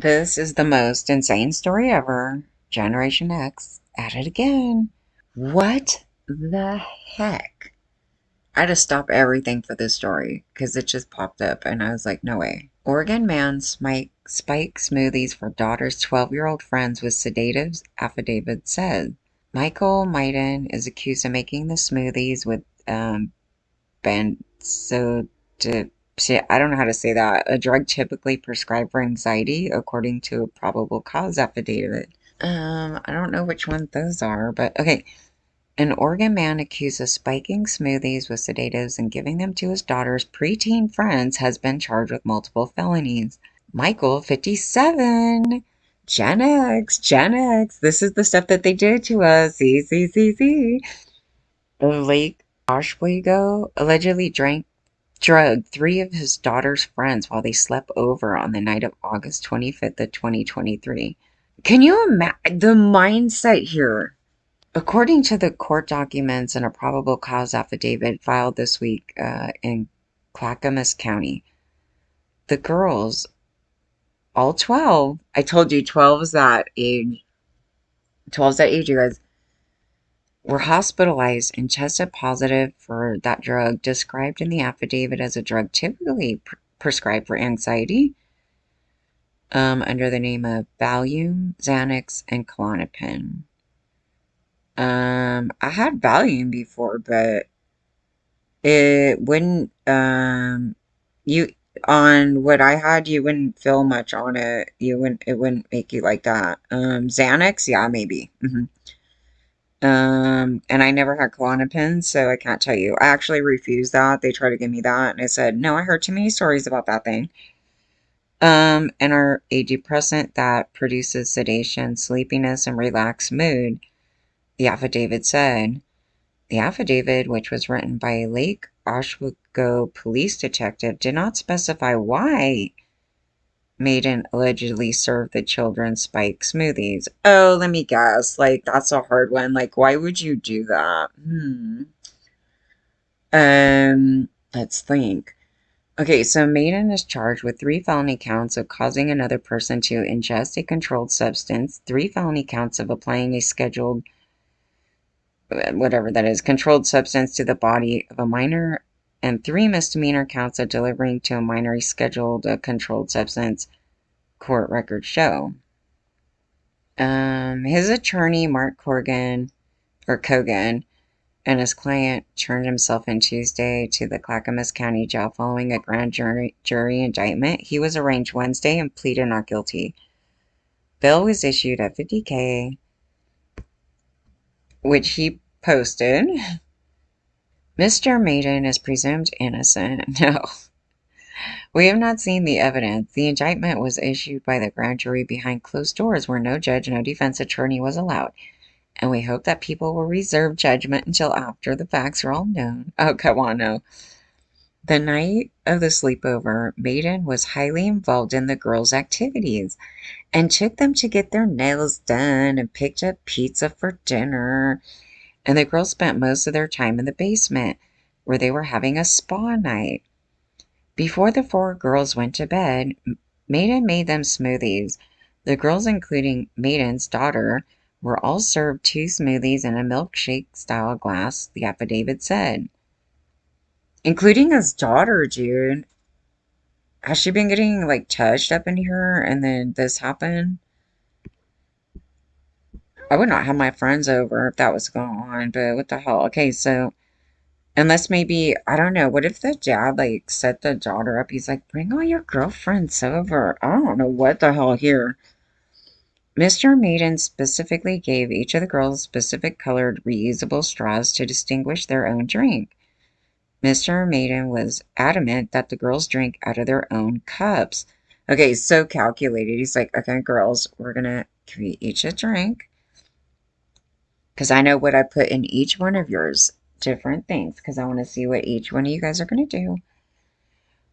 This is the most insane story ever. Generation X at it again. What the heck? I had to stop everything for this story because it just popped up and I was like, no way. Oregon man spike smoothies for daughter's 12-year-old friends with sedatives, affidavit said. Michael Meyden is accused of making the smoothies with benzodiazepines. I don't know how to say that. A drug typically prescribed for anxiety, according to a probable cause affidavit. I don't know which one those are, but okay. An Oregon man accused of spiking smoothies with sedatives and giving them to his daughter's preteen friends has been charged with multiple felonies. Michael, 57. Gen X, Gen X. This is the stuff that they did to us. See. Lake Oswego allegedly drugged three of his daughter's friends while they slept over on the night of August 25th of 2023. Can you imagine the mindset here? According to the court documents and a probable cause affidavit filed this week in Clackamas County, the girls, all 12, I told you 12 is that age, 12 is that age, you guys, were hospitalized and tested positive for that drug described in the affidavit as a drug typically prescribed for anxiety under the name of Valium, Xanax, and Klonopin. I had Valium before, but it wouldn't, you, on what I had, you wouldn't feel much on it. It wouldn't make you like that. Xanax, yeah, maybe. And I never had Klonopin, so I can't tell you. I actually refused that. They tried to give me that, and I said, no, I heard too many stories about that thing. And are a depressant that produces sedation, sleepiness, and relaxed mood, the affidavit said. The affidavit, which was written by a Lake Oswego police detective, did not specify why Meyden allegedly served the children spike smoothies. Oh, let me guess. Like, that's a hard one. Like, why would you do that? Let's think. Okay, so Meyden is charged with 3 felony counts of causing another person to ingest a controlled substance, 3 felony counts of applying a scheduled, whatever that is, controlled substance to the body of a minor, and 3 misdemeanor counts of delivering to a minor a scheduled controlled substance, court records show. His attorney, Mark Cogan, and his client turned himself in Tuesday to the Clackamas County Jail following a grand jury indictment. He was arraigned Wednesday and pleaded not guilty. Bail was issued at $50,000, which he posted. Mr. Meyden is presumed innocent. No. We have not seen the evidence. The indictment was issued by the grand jury behind closed doors where no judge, no defense attorney was allowed. And we hope that people will reserve judgment until after the facts are all known. Oh, come on, no. The night of the sleepover, Meyden was highly involved in the girls' activities and took them to get their nails done and picked up pizza for dinner. And the girls spent most of their time in the basement where they were having a spa night. Before the 4 girls went to bed, Meyden made them smoothies. The girls, including Meyden's daughter, were all served 2 smoothies in a milkshake-style glass, the affidavit said. Including his daughter, dude. Has she been getting, like, touched up in here and then this happened? I would not have my friends over if that was going on, but what the hell? Okay, so, unless maybe, I don't know, what if the dad, like, set the daughter up? He's like, bring all your girlfriends over. I don't know what the hell here. Mr. Meyden specifically gave each of the girls specific colored reusable straws to distinguish their own drink. Mr. Meyden was adamant that the girls drink out of their own cups. Okay, so calculated. He's like, okay, girls, we're going to give you each a drink. Because I know what I put in each one of yours. Different things. Because I want to see what each one of you guys are going to do.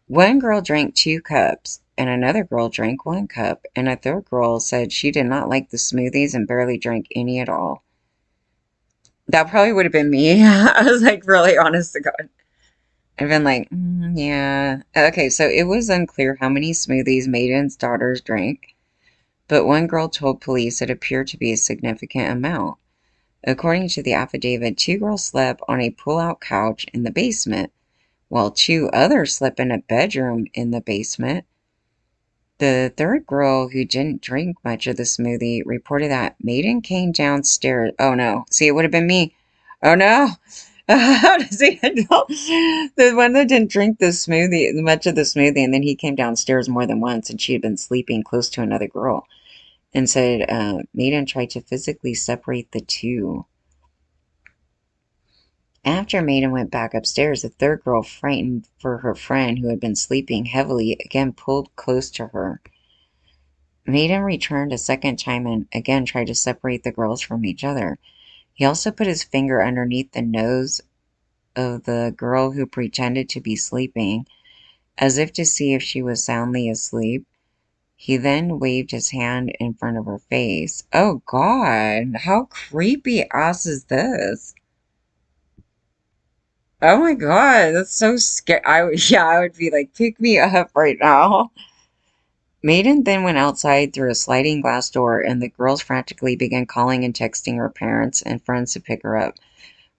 One girl drank 2 cups, and another girl drank 1 cup, and a third girl said she did not like the smoothies and barely drank any at all. That probably would have been me. I was like, really honest to God. I've been like, yeah. Okay, so it was unclear how many smoothies Meyden's daughters drank. but one girl told police it appeared to be a significant amount. According to the affidavit, two girls slept on a pull-out couch in the basement, while two others slept in a bedroom in the basement. The third girl, who didn't drink much of the smoothie, reported that Meyden came downstairs. Oh no. See, it would have been me. Oh no. How does he know? The one that didn't drink the smoothie, much of the smoothie, and then he came downstairs more than once, and she had been sleeping close to another girl, and said Meyden tried to physically separate the two. After Meyden went back upstairs, the third girl, frightened for her friend who had been sleeping heavily, again pulled close to her. Meyden returned a second time and again tried to separate the girls from each other. He also put his finger underneath the nose of the girl who pretended to be sleeping, as if to see if she was soundly asleep. He then waved his hand in front of her face. Oh God, how creepy ass is this? Oh my God, that's so scary. I would be like, pick me up right now. Meyden then went outside through a sliding glass door, and the girls frantically began calling and texting her parents and friends to pick her up.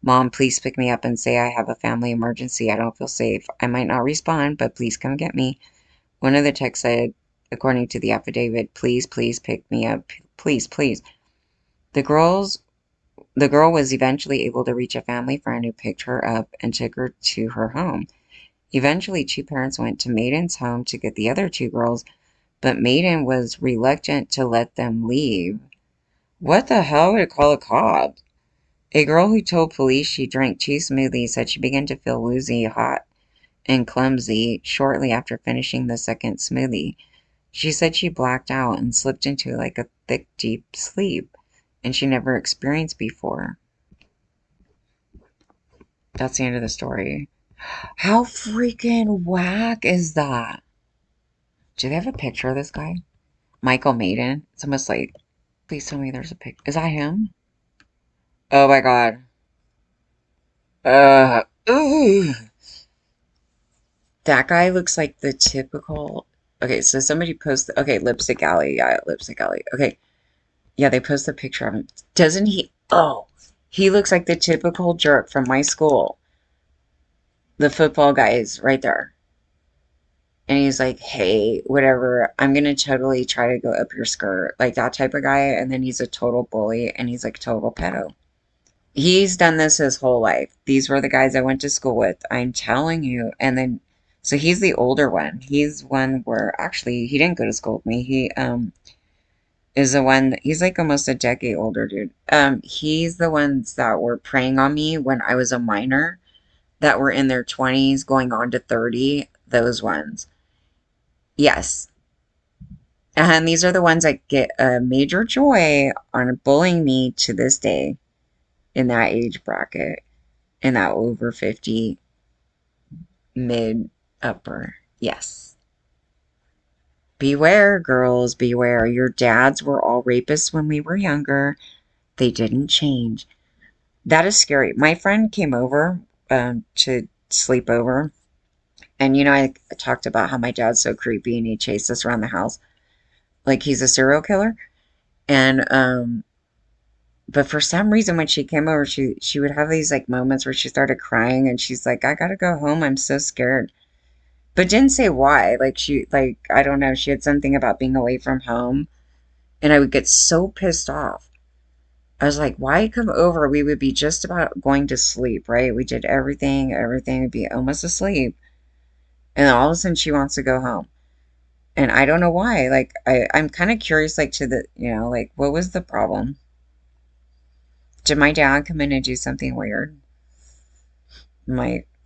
Mom, please pick me up and say I have a family emergency. I don't feel safe. I might not respond, but please come get me. One of the texts said, according to the affidavit, please, please pick me up. Please, please. The girl was eventually able to reach a family friend who picked her up and took her to her home. Eventually, two parents went to Meyden's home to get the other two girls, but Meyden was reluctant to let them leave. What the hell would it call a cop? A girl who told police she drank two smoothies said she began to feel woozy, hot, and clumsy shortly after finishing the second smoothie. She said she blacked out and slipped into like a thick, deep sleep, and she never experienced before. That's the end of the story. How freaking whack is that? Do they have a picture of this guy? Michael Meyden? It's almost like, please tell me there's a picture. Is that him? Oh my God. Ooh. That guy looks like the typical. Okay, so somebody posted. Okay, Lipstick Alley. Yeah, Lipstick Alley. Okay. Yeah, they posted a picture of him. Doesn't he? Oh, he looks like the typical jerk from my school. The football guy is right there. And he's like, hey, whatever, I'm gonna totally try to go up your skirt. Like that type of guy. And then he's a total bully and he's like total pedo. He's done this his whole life. These were the guys I went to school with. I'm telling you. And then, so he's the older one. He's one where actually he didn't go to school with me. He is the one. He's like almost a decade older, dude. He's the ones that were preying on me when I was a minor, that were in their 20s, going on to 30. Those ones. Yes. And these are the ones that get a major joy on bullying me to this day in that age bracket, in that over 50, mid, upper. Yes. Beware, girls, beware. Your dads were all rapists when we were younger. They didn't change. That is scary. My friend came over to sleep over. And I talked about how my dad's so creepy and he chased us around the house like he's a serial killer. And but for some reason when she came over, she would have these like moments where she started crying and she's like, I gotta go home, I'm so scared. But didn't say why. Like I don't know, she had something about being away from home. And I would get so pissed off. I was like, why come over? We would be just about going to sleep, right? We did everything would be almost asleep. And then all of a sudden she wants to go home. And I don't know why. Like I'm kind of curious, like to the like what was the problem? Did my dad come in and do something weird?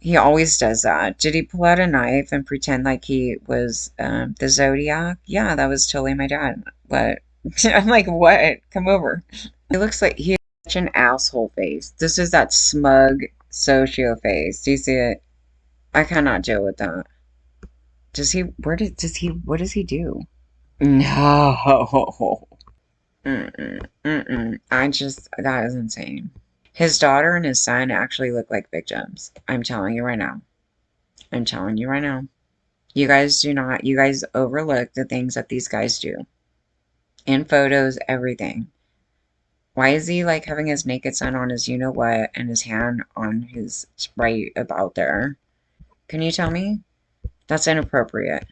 He always does that. Did he pull out a knife and pretend like he was the Zodiac? Yeah, that was totally my dad. What? I'm like, what? Come over. He looks like he has such an asshole face. This is that smug socio face. Do you see it? I cannot deal with that. What does he do? No. Mm-mm, mm-mm. That is insane. His daughter and his son actually look like victims. I'm telling you right now. I'm telling you right now. You guys overlook the things that these guys do. In photos, everything. Why is he like having his naked son on his you know what and his hand on his right about there? Can you tell me? That's inappropriate.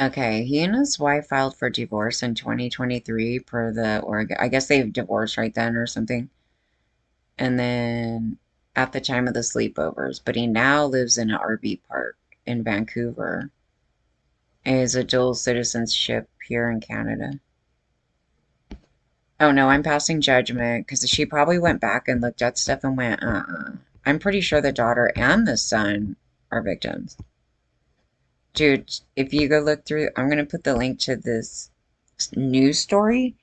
Okay, he and his wife filed for divorce in 2023 per the Oregon. I guess they divorced right then or something. And then at the time of the sleepovers, but he now lives in an RV park in Vancouver. And is a dual citizenship here in Canada. Oh no, I'm passing judgment because she probably went back and looked at stuff and went, I'm pretty sure the daughter and the son are victims. Dude, if you go look through, I'm going to put the link to this news story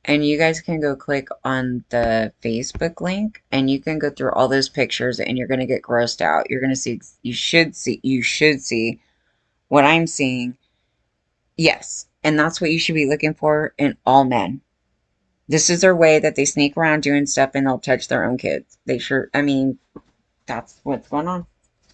and you guys can go click on the Facebook link and you can go through all those pictures and you're going to get grossed out. You're going to see, you should see what I'm seeing. Yes. And that's what you should be looking for in all men. This is their way that they sneak around doing stuff and they'll touch their own kids. They sure, I mean, that's what's going on.